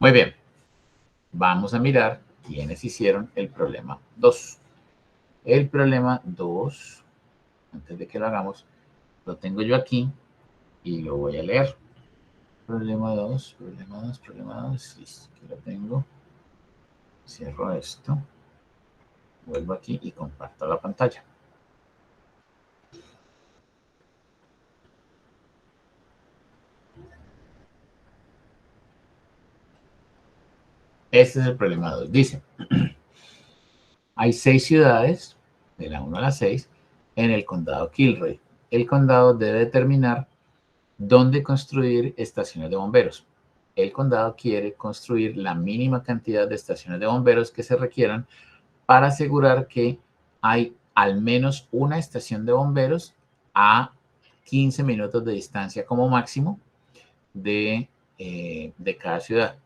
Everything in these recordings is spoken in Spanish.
Muy bien. Vamos a mirar quiénes hicieron el problema 2. El problema 2, antes de que lo hagamos, lo tengo yo aquí y lo voy a leer. Problema 2, problema 2, problema 2. Listo, aquí lo tengo. Cierro esto. Vuelvo aquí y comparto la pantalla. Este es el problema 2. Dice, hay 6 ciudades, de la 1 a la 6, en el condado Kilroy. El condado debe determinar dónde construir estaciones de bomberos. El condado quiere construir la mínima cantidad de estaciones de bomberos que se requieran para asegurar que hay al menos una estación de bomberos a 15 minutos de distancia como máximo de cada ciudad.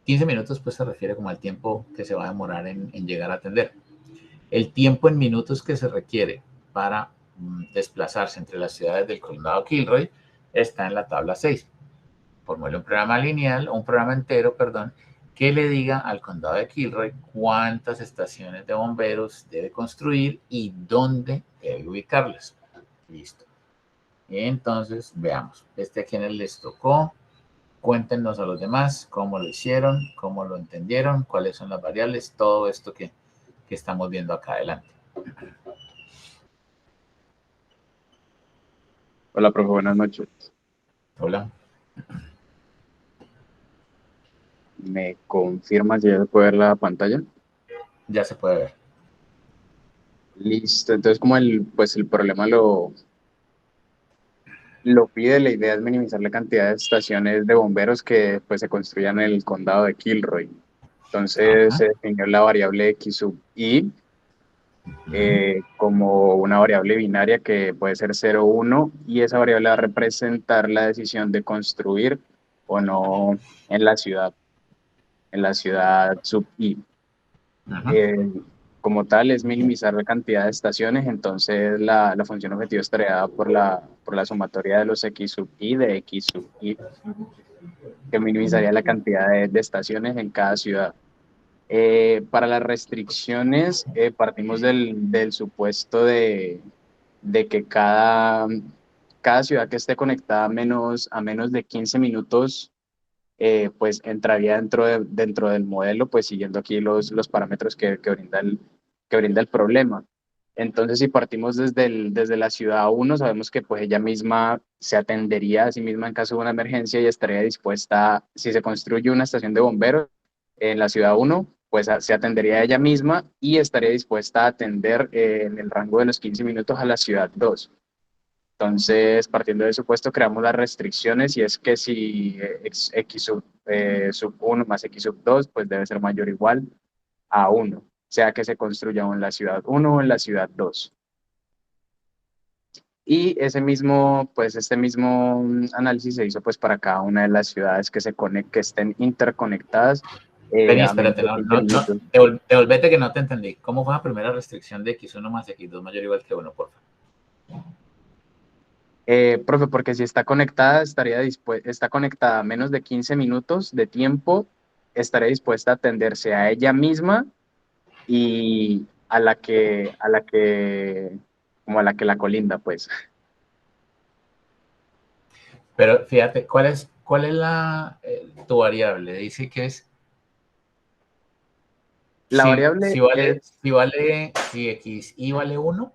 15 minutos pues se refiere como al tiempo que se va a demorar en llegar a atender. El tiempo en minutos que se requiere para desplazarse entre las ciudades del condado Kilroy está en la tabla 6. Formule un programa lineal, un programa entero, perdón, que le diga al condado de Kilroy cuántas estaciones de bomberos debe construir y dónde debe ubicarlas. Listo. Y entonces, veamos. A quienes les tocó. Cuéntenos a los demás cómo lo hicieron, cómo lo entendieron, cuáles son las variables, todo esto que estamos viendo acá adelante. Hola, profe, buenas noches. Hola. ¿Me confirma si ya se puede ver la pantalla? Ya se puede ver. Listo, entonces como el problema lo pide, la idea es minimizar la cantidad de estaciones de bomberos que pues se construyan en el condado de Kilroy. Entonces Ajá. se definió la variable x sub i como una variable binaria que puede ser 0 o 1, y esa variable va a representar la decisión de construir o no en la ciudad sub i. Ajá. eh, Como tal es minimizar la cantidad de estaciones, entonces la función objetivo estaría dada por la sumatoria de los x sub i de x sub i, que minimizaría la cantidad de estaciones en cada ciudad. Para las restricciones, partimos del supuesto de que cada ciudad que esté conectada a menos de 15 minutos, pues entraría dentro del modelo, pues siguiendo aquí los parámetros que brinda el problema. Entonces, si partimos desde la ciudad uno, sabemos que pues ella misma se atendería a sí misma en caso de una emergencia y estaría dispuesta, si se construye una estación de bomberos en la ciudad uno, pues se atendería a ella misma y estaría dispuesta a atender en el rango de los 15 minutos a la ciudad 2. Entonces, partiendo de supuesto, creamos las restricciones, y es que si sub 1 más x sub 2, pues debe ser mayor o igual a 1, sea que se construya o en la ciudad 1 o en la ciudad 2. Y este mismo análisis se hizo pues para cada una de las ciudades que estén interconectadas Vení, a menos espérate, de 15 minutos. devolvete que no te entendí. ¿Cómo fue la primera restricción de x1 más x2 mayor o igual que 1, por favor? Profe, porque si está conectada, está conectada a menos de 15 minutos de tiempo, estaría dispuesta a atenderse a ella misma y como a la que la colinda, pues. Pero fíjate, ¿cuál es tu variable? Dice que es La variable es, si x y vale 1,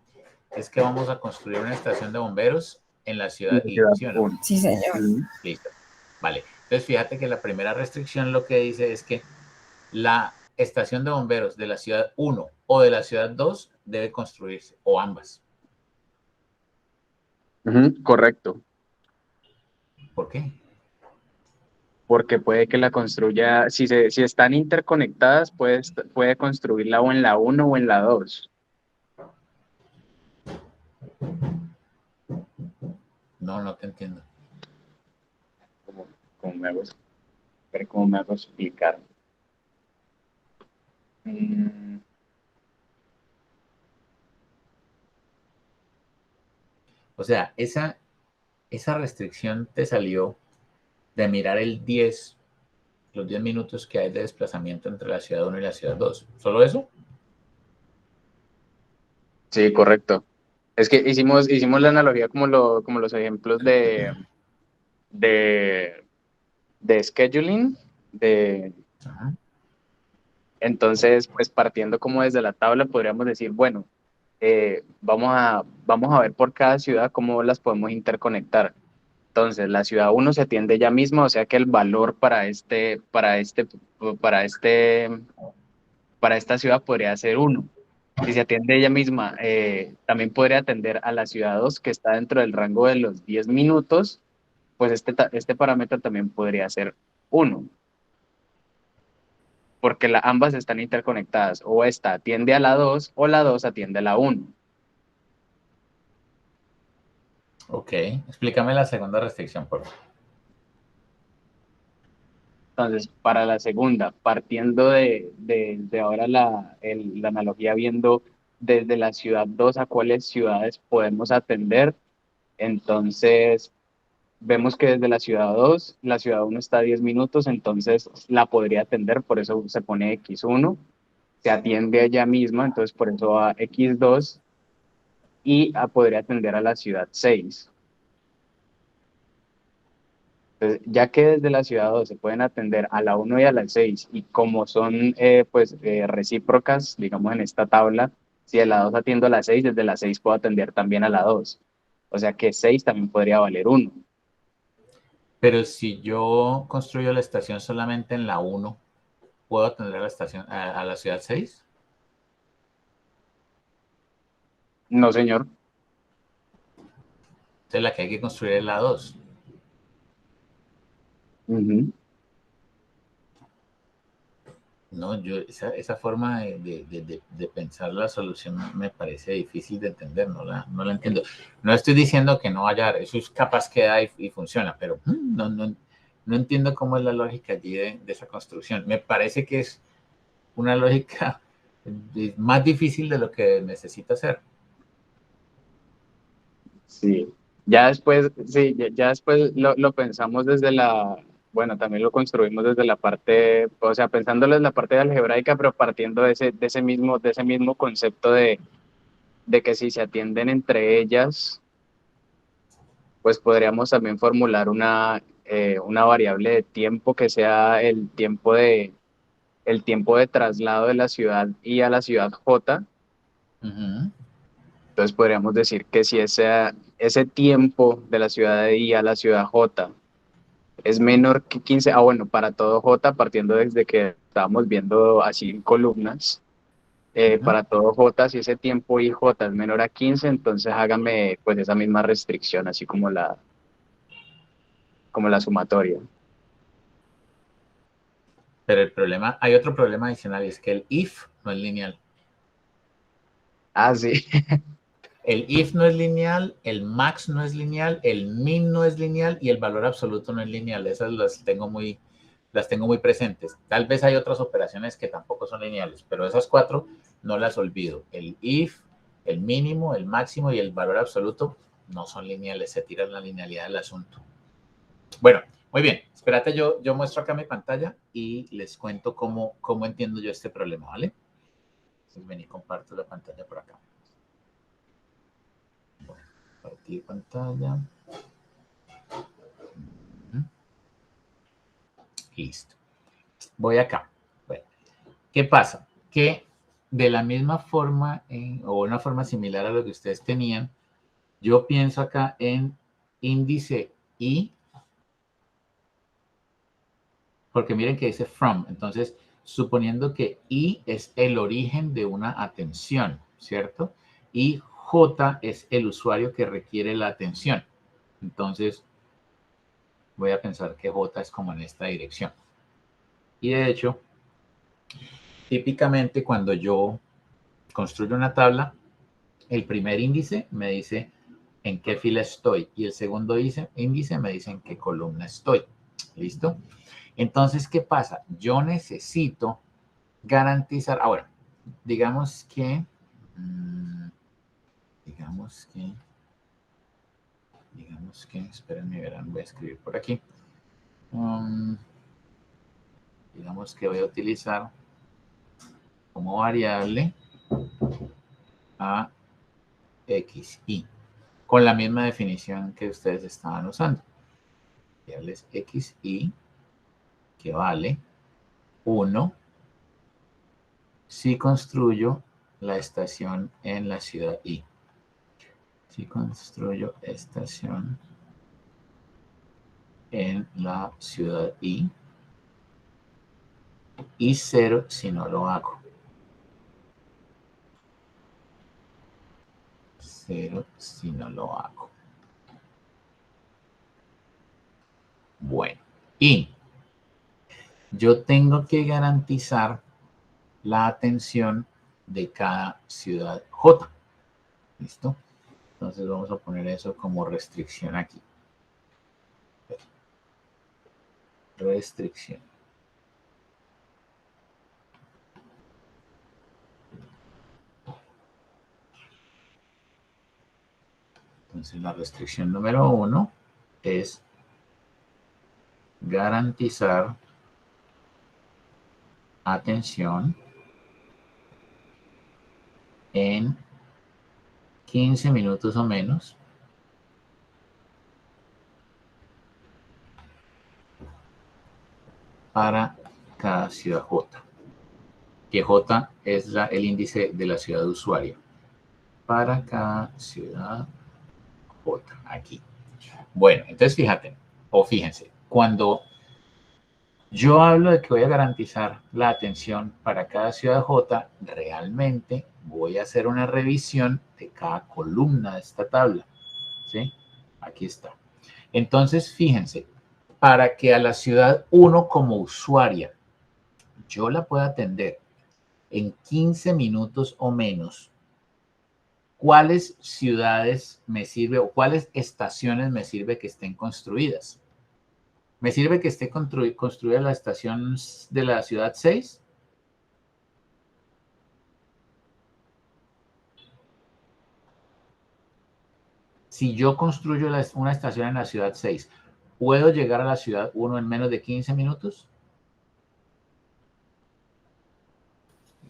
es que vamos a construir una estación de bomberos en la ciudad la y, ciudad ¿sí o no? 1. Sí, señor. Listo. Vale. Entonces, fíjate que la primera restricción lo que dice es que la estación de bomberos de la ciudad 1 o de la ciudad 2 debe construirse, o ambas. Correcto, ¿Por qué? porque puede que la construya, si están interconectadas, puede construirla o en la 1 o en la 2. No, no te entiendo. ¿Cómo, cómo me hago, cómo me hago explicar? Mm, O sea, esa restricción te salió de mirar el 10 los 10 minutos que hay de desplazamiento entre la ciudad 1 y la ciudad 2. ¿Solo eso? Sí, correcto. Es que hicimos la analogía como los ejemplos de, de scheduling, de, Ajá. entonces, pues partiendo como desde la tabla, podríamos decir, bueno, vamos a ver por cada ciudad cómo las podemos interconectar. Entonces, la ciudad uno se atiende ella misma, o sea que el valor para esta ciudad podría ser uno. Si se atiende ella misma, también podría atender a la ciudad 2 que está dentro del rango de los 10 minutos, pues este parámetro también podría ser uno, porque ambas están interconectadas, o esta atiende a la 2 o la 2 atiende a la uno. Ok, explícame la segunda restricción, por favor. Entonces, para la segunda, partiendo de ahora la analogía viendo desde la ciudad 2 a cuáles ciudades podemos atender, entonces vemos que desde la ciudad 2 la ciudad uno está a 10 minutos, entonces la podría atender, por eso se pone X1, se atiende a ella misma, entonces por eso va X2 y podría atender a la ciudad 6. Entonces, ya que desde la ciudad 2 se pueden atender a la uno y a la 6 y como son recíprocas, digamos en esta tabla, si de la 2 atiendo a la 6 desde la 6 puedo atender también a la 2. O sea que 6 también podría valer uno. Pero si yo construyo la estación solamente en la 1, ¿puedo atender a la estación a la ciudad 6? No, señor. Entonces la que hay que construir es la 2. Ujú. No, esa forma de pensar la solución me parece difícil de entender, no la entiendo. No estoy diciendo que no haya, eso es capaz que da y funciona, pero no entiendo cómo es la lógica allí de esa construcción. Me parece que es una lógica más difícil de lo que necesita ser. Sí. Ya después, sí, ya después lo pensamos desde bueno, también lo construimos desde la parte, o sea, pensándolo en la parte algebraica, pero partiendo de ese mismo concepto de que si se atienden entre ellas, pues podríamos también formular una variable de tiempo que sea el tiempo de traslado de la ciudad I a la ciudad J. Ujú, Entonces podríamos decir que si ese tiempo de la ciudad I a la ciudad J es menor que 15, bueno, para todo J, partiendo desde que estábamos viendo así en columnas, ujú. para todo J, si ese tiempo IJ es menor a 15, entonces hágame pues esa misma restricción, así como la sumatoria. Pero el problema, hay otro problema adicional y es que el if no es lineal. Ah, sí. El if no es lineal, el max no es lineal, el min no es lineal y el valor absoluto no es lineal. Esas las tengo muy presentes. Tal vez hay otras operaciones que tampoco son lineales, pero esas cuatro no las olvido. El if, el mínimo, el máximo y el valor absoluto no son lineales, se tiran la linealidad del asunto. Bueno, muy bien. Espérate, yo muestro acá mi pantalla y les cuento cómo entiendo yo este problema, ¿vale? Entonces ven y comparto la pantalla por acá. Compartir pantalla. Listo. Voy acá. Bueno, ¿qué pasa? Que de la misma forma, o una forma similar a lo que ustedes tenían, yo pienso acá en índice I, porque miren que dice from. Entonces, suponiendo que I es el origen de una atención, ¿cierto? Y J es el usuario que requiere la atención. Entonces, voy a pensar que J es como en esta dirección. Y de hecho, típicamente cuando yo construyo una tabla, el primer índice me dice en qué fila estoy y el segundo índice me dice en qué columna estoy. ¿Listo? Entonces, ¿qué pasa? Yo necesito garantizar, ahora, digamos que, mmm, digamos que, espérenme, verán, voy a escribir por aquí. Um, digamos que voy a utilizar como variable a xy, con la misma definición que ustedes estaban usando. Variables xy, que vale 1 si construyo la estación en la ciudad I. Si construyo estación en la ciudad I, y 0 si no lo hago. 0 si no lo hago. Bueno, y yo tengo que garantizar la atención de cada ciudad J. ¿Listo? Entonces vamos a poner eso como restricción aquí. Restricción. Entonces la restricción número 1 es garantizar atención en 15 minutos o menos para cada ciudad J, que J es el índice de la ciudad de usuario. Para cada ciudad J, aquí. Bueno, entonces fíjate, o fíjense, cuando yo hablo de que voy a garantizar la atención para cada ciudad J, realmente voy a hacer una revisión de cada columna de esta tabla. ¿Sí? Aquí está. Entonces, fíjense, para que a la ciudad 1 como usuaria yo la pueda atender en 15 minutos o menos, ¿cuáles ciudades me sirve o cuáles estaciones me sirve que estén construidas? ¿Me sirve que esté construida la estación de la ciudad 6? Si yo construyo una estación en la ciudad 6, ¿puedo llegar a la ciudad 1 en menos de 15 minutos?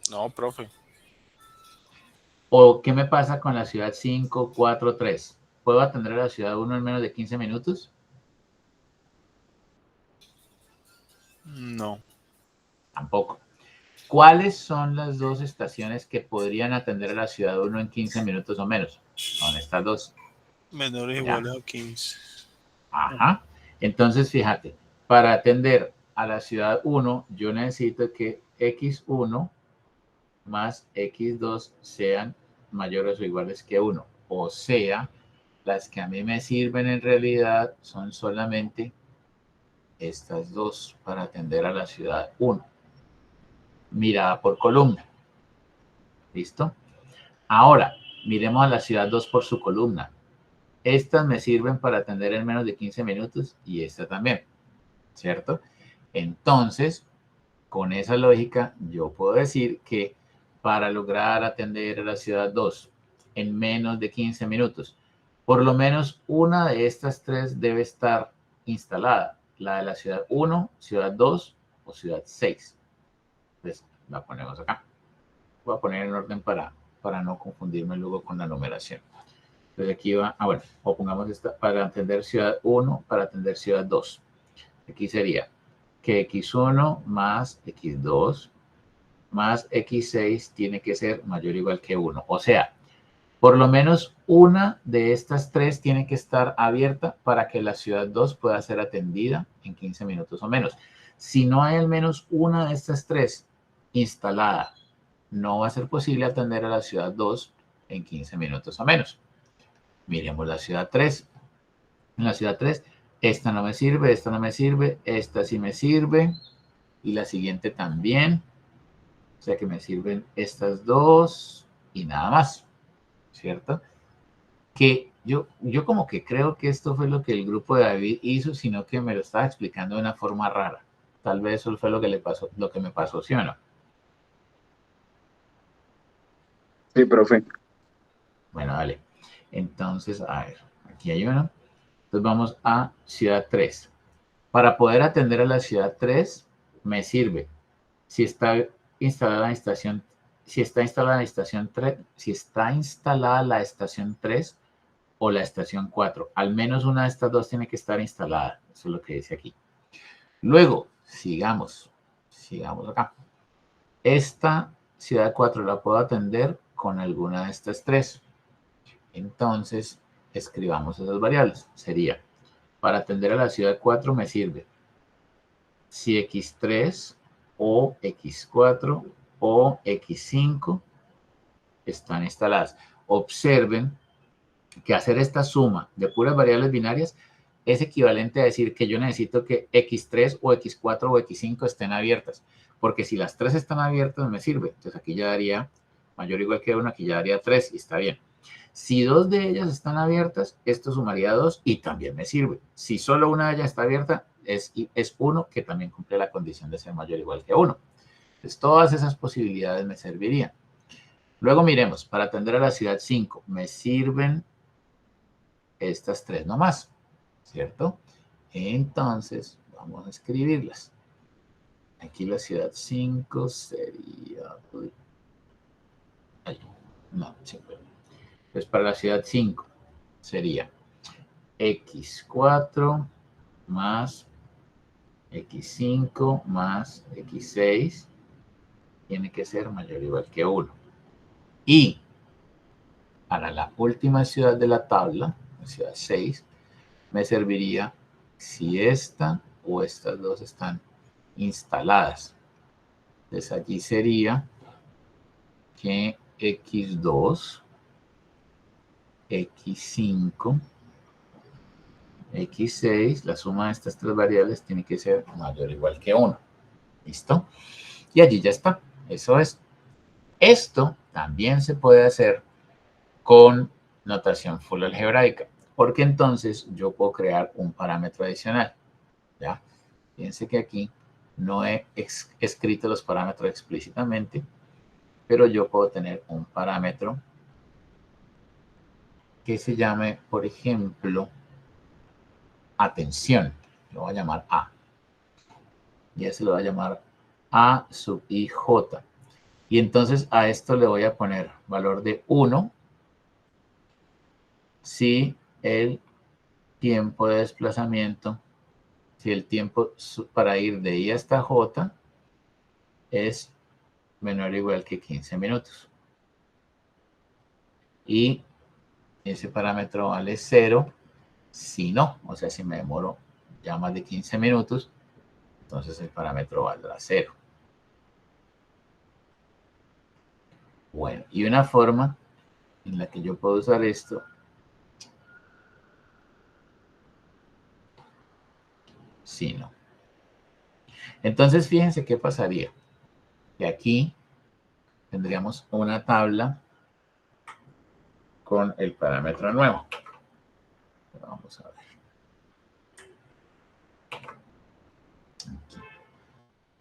No, profe. ¿O qué me pasa con la ciudad 5, 4, 3? ¿Puedo atender a la ciudad 1 en menos de 15 minutos? No. Tampoco. ¿Cuáles son las dos estaciones que podrían atender a la ciudad 1 en 15 minutos o menos? Son estas dos. Menores iguales a 15. Ajá. Entonces, fíjate, para atender a la ciudad 1, yo necesito que x1 más x2 sean mayores o iguales que 1. O sea, las que a mí me sirven en realidad son solamente estas dos para atender a la ciudad 1. Mirada por columna. ¿Listo? Ahora, miremos a la ciudad 2 por su columna. Estas me sirven para atender en menos de 15 minutos y esta también, ¿cierto? Entonces, con esa lógica, yo puedo decir que para lograr atender a la ciudad 2 en menos de 15 minutos, por lo menos una de estas tres debe estar instalada. La de la ciudad 1, ciudad 2 o ciudad 6. Entonces, la ponemos acá. Voy a poner en orden para no confundirme luego con la numeración. Entonces aquí va, bueno, o pongamos esta para atender ciudad 1, para atender ciudad 2. Aquí sería que x1 más x2 más x6 tiene que ser mayor o igual que 1. O sea, por lo menos una de estas tres tiene que estar abierta para que la ciudad 2 pueda ser atendida en 15 minutos o menos. Si no hay al menos una de estas tres instalada, no va a ser posible atender a la ciudad 2 en 15 minutos o menos. Miremos la ciudad 3. En la ciudad 3, esta no me sirve, esta no me sirve, esta sí me sirve y la siguiente también. O sea que me sirven estas dos y nada más, ¿cierto? Que yo como que creo que esto fue lo que el grupo de David hizo, sino que me lo estaba explicando de una forma rara. Tal vez eso fue lo que le pasó, lo que me pasó, ¿sí o no? Sí, profe. Bueno, vale. Entonces, a ver, aquí hay uno. Entonces vamos a ciudad 3. Para poder atender a la ciudad 3, me sirve si está instalada la estación, si está instalada la estación 3, si está instalada la estación 3 o la estación 4. Al menos una de estas dos tiene que estar instalada. Eso es lo que dice aquí. Luego, sigamos acá. Esta ciudad 4 la puedo atender con alguna de estas tres. Entonces, escribamos esas variables. Sería, para atender a la ciudad 4 me sirve si X3 o X4 o X5 están instaladas. Observen que hacer esta suma de puras variables binarias es equivalente a decir que yo necesito que X3 o X4 o X5 estén abiertas, porque si las tres están abiertas me sirve. Entonces aquí ya daría mayor o igual que 1, aquí ya daría 3 y está bien. Si dos de ellas están abiertas, esto sumaría 2 y también me sirve. Si solo una de ellas está abierta, es 1, que también cumple la condición de ser mayor o igual que 1. Entonces todas esas posibilidades me servirían. Luego miremos, para atender a la ciudad 5, me sirven estas tres nomás, ¿cierto? Entonces, vamos a escribirlas. Aquí la ciudad 5 sería... Ay, no, siempre. Pues para la ciudad 5 sería X4 más X5 más X6 tiene que ser mayor o igual que 1. Y para la última ciudad de la tabla, la ciudad 6, me serviría si esta o estas dos están instaladas. Entonces allí sería que X2, X5, X6, la suma de estas tres variables tiene que ser mayor o igual que 1. ¿Listo? Y allí ya está. Eso es. Esto también se puede hacer con notación full algebraica, porque entonces yo puedo crear un parámetro adicional. ¿Ya? Fíjense que aquí no he escrito los parámetros explícitamente, pero yo puedo tener un parámetro que se llame, por ejemplo, atención. Lo voy a llamar A. Y ese lo voy a llamar A sub IJ. Y entonces a esto le voy a poner valor de 1 si el tiempo de desplazamiento, si el tiempo para ir de I hasta J es menor o igual que 15 minutos. Y ese parámetro vale 0 si no, o sea, si me demoro ya más de 15 minutos, entonces el parámetro valdrá 0. Bueno, y una forma en la que yo puedo usar esto, si no. Entonces, fíjense qué pasaría. Que aquí tendríamos una tabla con el parámetro nuevo. Vamos a ver. Aquí.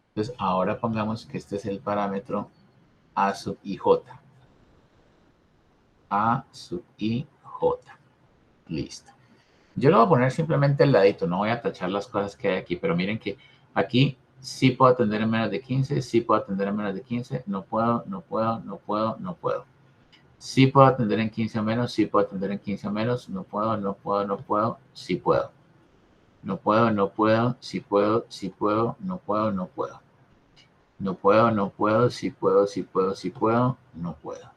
Entonces, ahora pongamos que este es el parámetro A sub IJ. A sub IJ. Listo. Yo lo voy a poner simplemente al ladito, no voy a tachar las cosas que hay aquí, pero miren que aquí sí puedo atender en menos de 15, sí puedo atender en menos de 15, no puedo, no puedo, no puedo, no puedo. Sí puedo atender en 15 o menos, sí puedo atender en 15 o menos, no puedo, no puedo, no puedo, sí puedo. No puedo, no puedo, sí puedo, sí puedo, no puedo, no puedo. No puedo, no puedo, sí puedo, sí puedo, sí puedo, no puedo.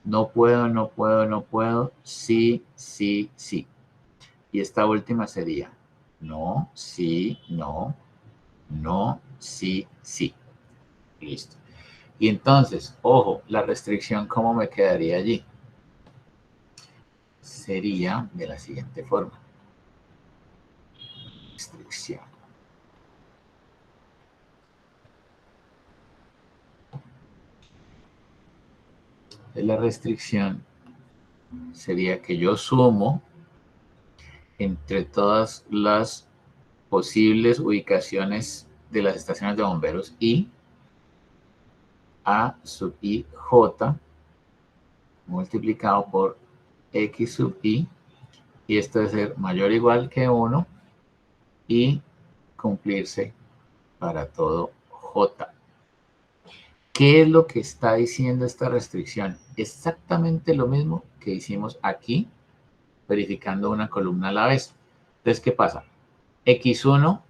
No puedo, no puedo, no puedo, sí, sí, sí. Y esta última sería no, sí, no, no, sí, sí. Listo. Y entonces, ojo, la restricción, ¿cómo me quedaría allí? Sería de la siguiente forma. Restricción. La restricción sería que yo sumo entre todas las posibles ubicaciones de las estaciones de bomberos y A sub I J multiplicado por X sub I, y esto debe ser mayor o igual que 1 y cumplirse para todo J. ¿Qué es lo que está diciendo esta restricción? Exactamente lo mismo que hicimos aquí, verificando una columna a la vez. Entonces, ¿qué pasa? X1,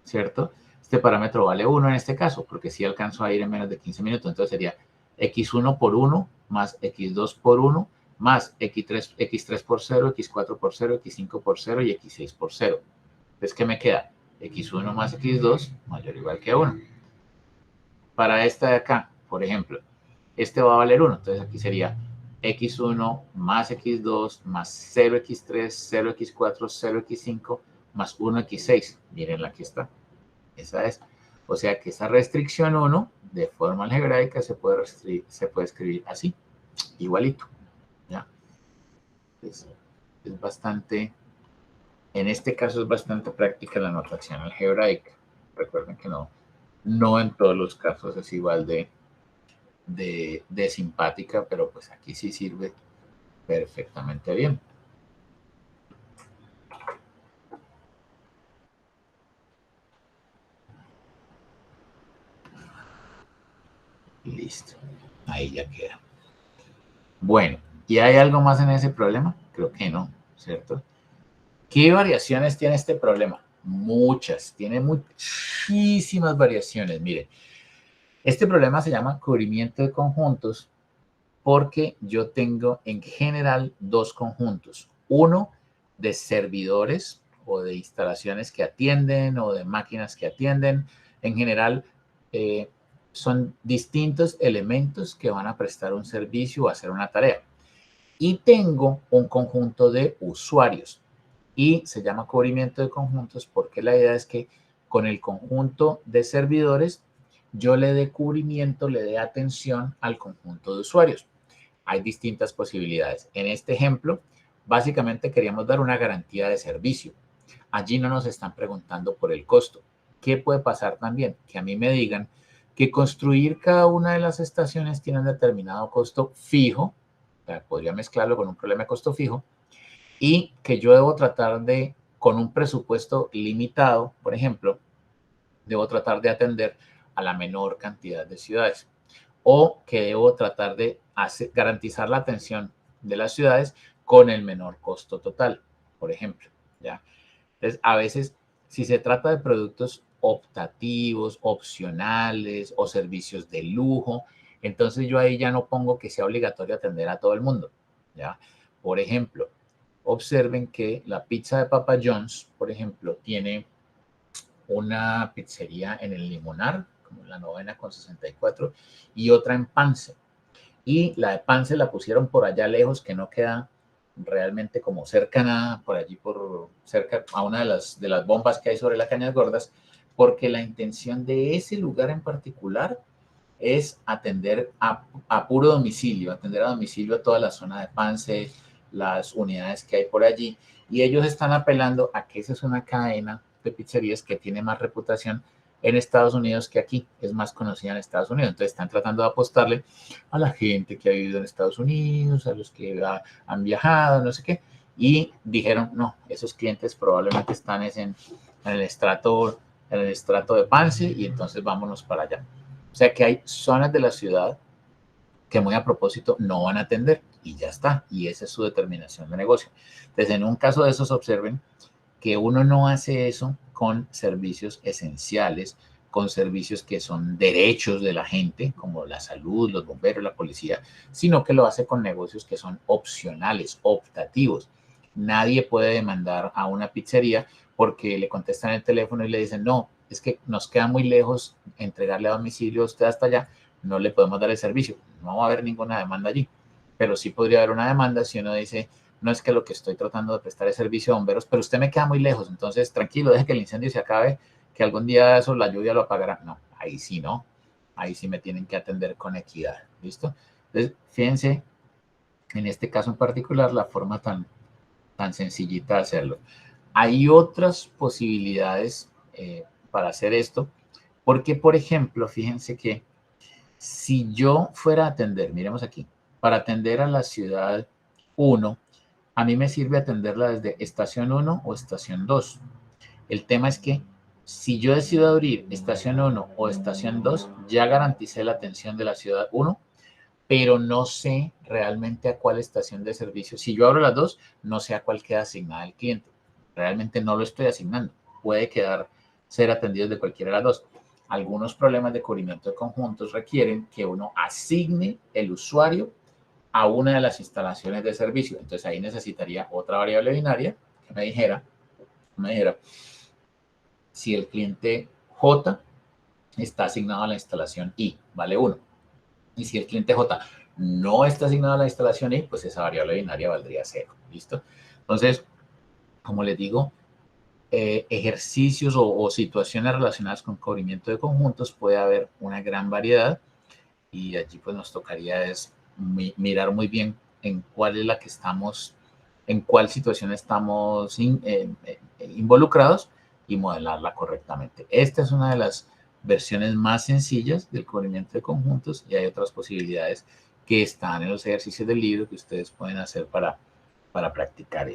¿cierto? Este parámetro vale 1 en este caso, porque si alcanzo a ir en menos de 15 minutos. Entonces sería X1 por 1 más X2 por 1 más X3 por 0, X4 por 0, X5 por 0 y X6 por 0. Entonces, ¿qué me queda? X1 más X2 mayor o igual que 1. Para esta de acá, por ejemplo, este va a valer 1. Entonces aquí sería X1 más X2 más 0X3, 0X4, 0X5 más 1X6. Miren, aquí está. Esa es. O sea que esa restricción 1 de forma algebraica se puede escribir así, igualito. ¿Ya? Es bastante, en este caso es bastante práctica la notación algebraica. Recuerden que no en todos los casos es igual de simpática, pero pues aquí sí sirve perfectamente bien. Listo. Ahí ya queda. Bueno, ¿y hay algo más en ese problema? Creo que no, ¿cierto? ¿Qué variaciones tiene este problema? Muchas, tiene muchísimas variaciones. Miren, este problema se llama cubrimiento de conjuntos porque yo tengo en general dos conjuntos. Uno de servidores o de instalaciones que atienden o de máquinas que atienden. En general, son distintos elementos que van a prestar un servicio o hacer una tarea. Y tengo un conjunto de usuarios y se llama cubrimiento de conjuntos porque la idea es que con el conjunto de servidores yo le dé cubrimiento, le dé atención al conjunto de usuarios. Hay distintas posibilidades. En este ejemplo, básicamente queríamos dar una garantía de servicio. Allí no nos están preguntando por el costo. ¿Qué puede pasar también? Que a mí me digan que construir cada una de las estaciones tiene un determinado costo fijo, o sea, podría mezclarlo con un problema de costo fijo, y que yo debo tratar de, con un presupuesto limitado, por ejemplo, debo tratar de atender a la menor cantidad de ciudades. O que debo tratar de garantizar la atención de las ciudades con el menor costo total, por ejemplo. ¿Ya? Entonces, a veces, si se trata de productos optativos, opcionales o servicios de lujo, entonces yo ahí ya no pongo que sea obligatorio atender a todo el mundo. ¿Ya? Por ejemplo, observen que la pizza de Papa John's, por ejemplo, tiene una pizzería en el Limonar, como la 9ª con 64, y otra en Pance. Y la de Pance la pusieron por allá lejos, que no queda realmente como cercana, por allí, por cerca a una de las bombas que hay sobre las Cañas Gordas, porque la intención de ese lugar en particular es atender a puro domicilio, atender a domicilio a toda la zona de Pance, las unidades que hay por allí, y ellos están apelando a que esa es una cadena de pizzerías que tiene más reputación en Estados Unidos que aquí, es más conocida en Estados Unidos. Entonces están tratando de apostarle a la gente que ha vivido en Estados Unidos, a los que han viajado, no sé qué, y dijeron, no, esos clientes probablemente están en el estrato de Pance y entonces vámonos para allá. O sea que hay zonas de la ciudad que muy a propósito no van a atender y ya está. Y esa es su determinación de negocio. Entonces, en un caso de esos, observen que uno no hace eso con servicios esenciales, con servicios que son derechos de la gente, como la salud, los bomberos, la policía, sino que lo hace con negocios que son opcionales, optativos. Nadie puede demandar a una pizzería porque le contestan el teléfono y le dicen, no, es que nos queda muy lejos entregarle a domicilio a usted hasta allá, no le podemos dar el servicio. No va a haber ninguna demanda allí, pero sí podría haber una demanda si uno dice, no es que lo que estoy tratando de prestar es servicio a bomberos, pero usted me queda muy lejos, entonces tranquilo, deje que el incendio se acabe, que algún día eso la lluvia lo apagará. No, ahí sí no, ahí sí me tienen que atender con equidad, ¿listo? Entonces, fíjense, en este caso en particular, la forma tan sencillita de hacerlo. Hay otras posibilidades para hacer esto, porque, por ejemplo, fíjense que si yo fuera a atender, miremos aquí, para atender a la ciudad 1, a mí me sirve atenderla desde estación 1 o estación 2. El tema es que Si yo decido abrir estación 1 o estación 2, ya garanticé la atención de la ciudad 1, pero no sé realmente a cuál estación de servicio. Si yo abro las dos, no sé a cuál queda asignada el cliente. Realmente no lo estoy asignando. Puede ser atendido de cualquiera de las dos. Algunos problemas de cubrimiento de conjuntos requieren que uno asigne el usuario a una de las instalaciones de servicio. Entonces ahí necesitaría otra variable binaria que me dijera si el cliente J está asignado a la instalación I, vale 1. Y si el cliente J no está asignado a la instalación I, pues esa variable binaria valdría 0. ¿Listo? Entonces, como les digo, ejercicios o situaciones relacionadas con cubrimiento de conjuntos puede haber una gran variedad y allí pues nos tocaría es mirar muy bien en cuál es la que estamos, en cuál situación estamos involucrados y modelarla correctamente. Esta es una de las versiones más sencillas del cubrimiento de conjuntos y hay otras posibilidades que están en los ejercicios del libro que ustedes pueden hacer para practicar